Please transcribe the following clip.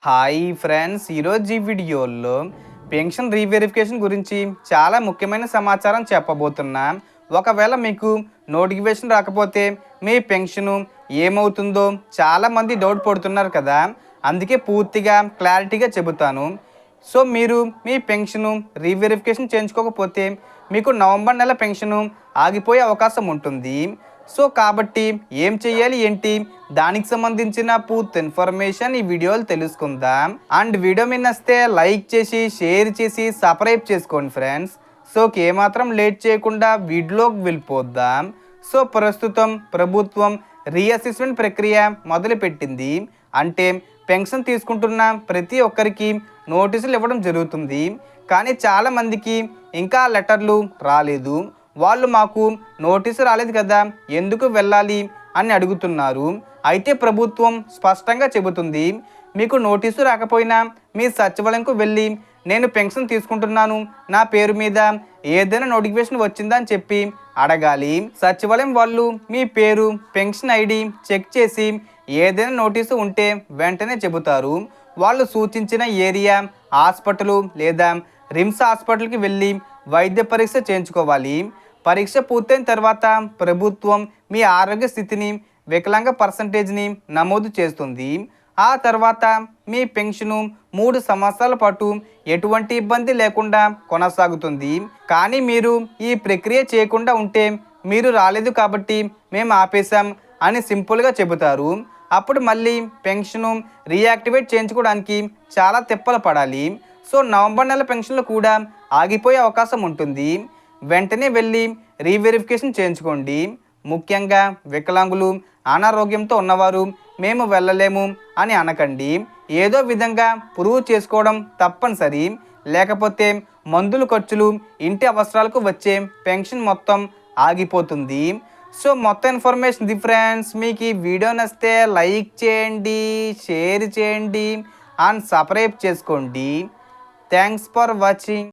Hi friends, ఈరోజు ఈ వీడియోలో పెన్షన్ రీవెరిఫికేషన్ గురించి చాలా ముఖ్యమైన సమాచారం చెప్పబోతున్నా. ఒకవేళ మీకు నోటిఫికేషన్ రాకపోతే మీ పెన్షను ఏమవుతుందో చాలామంది డౌట్ పడుతున్నారు కదా. అందుకే పూర్తిగా క్లారిటీగా చెబుతాను. సో మీరు మీ పెన్షను రీవెరిఫికేషన్ చేయించుకోకపోతే మీకు నవంబర్ నెల పెన్షను ఆగిపోయే అవకాశం ఉంటుంది. సో కాబట్టి ఏం చెయ్యాలి ఏంటి, దానికి సంబంధించిన పూర్తి ఇన్ఫర్మేషన్ ఈ వీడియోలో తెలుసుకుందాం. అండ్ వీడియో మీ నచ్చితే లైక్ చేసి షేర్ చేసి సబ్స్క్రైబ్ చేసుకోండి ఫ్రెండ్స్. సో ఏమాత్రం లేట్ చేయకుండా వీడియోలోకి వెళ్ళిపోద్దాం. సో ప్రస్తుతం ప్రభుత్వం రీఅసెస్మెంట్ ప్రక్రియ మొదలుపెట్టింది. అంటే పెన్షన్ తీసుకుంటున్న ప్రతి ఒక్కరికి నోటీసులు ఇవ్వడం జరుగుతుంది. కానీ చాలామందికి ఇంకా లెటర్లు రాలేదు. వాళ్ళు మాకు నోటీసు రాలేదు కదా, ఎందుకు వెళ్ళాలి అని అడుగుతున్నారు. అయితే ప్రభుత్వం స్పష్టంగా చెబుతుంది, మీకు నోటీసు రాకపోయినా మీ సచివాలయంకు వెళ్ళి నేను పెన్షన్ తీసుకుంటున్నాను, నా పేరు మీద ఏదైనా నోటిఫికేషన్ వచ్చిందా అని చెప్పి అడగాలి. సచివాలయం వాళ్ళు మీ పేరు, పెన్షన్ ఐడి చెక్ చేసి ఏదైనా నోటీసు ఉంటే వెంటనే చెబుతారు. వాళ్ళు సూచించిన ఏరియా హాస్పిటల్ లేదా రిమ్స్ హాస్పిటల్కి వెళ్ళి వైద్య పరీక్ష చేయించుకోవాలి. పరీక్ష పూర్తయిన తర్వాత ప్రభుత్వం మీ ఆరోగ్య స్థితిని, వికలాంగ పర్సంటేజ్ని నమోదు చేస్తుంది. ఆ తర్వాత మీ పెన్షను 3 సంవత్సరాల పాటు ఎటువంటి ఇబ్బంది లేకుండా కొనసాగుతుంది. కానీ మీరు ఈ ప్రక్రియ చేయకుండా ఉంటే మీరు రాలేదు కాబట్టి మేము ఆపేశాం అని సింపుల్గా చెబుతారు. అప్పుడు మళ్ళీ పెన్షను రీయాక్టివేట్ చేయించుకోవడానికి చాలా తిప్పలు పడాలి. సో నవంబర్ నెల పెన్షన్లు కూడా ఆగిపోయే అవకాశం ఉంటుంది. వెంటనే వెళ్ళి రీవెరిఫికేషన్ చేయించుకోండి. ముఖ్యంగా వికలాంగులు, అనారోగ్యంతో ఉన్నవారు మేము వెళ్ళలేము అని అనకండి. ఏదో విధంగా ప్రూవ్ చేసుకోవడం తప్పనిసరి. లేకపోతే మందుల ఖర్చులు, ఇంటి అవసరాలకు వచ్చే పెన్షన్ మొత్తం ఆగిపోతుంది. సో మొత్తం ఇన్ఫర్మేషన్ ఇది ఫ్రెండ్స్. మీకు ఈ వీడియో నచ్చితే లైక్ చేయండి, షేర్ చేయండి అండ్ సబ్స్క్రైబ్ చేసుకోండి. Thanks for watching.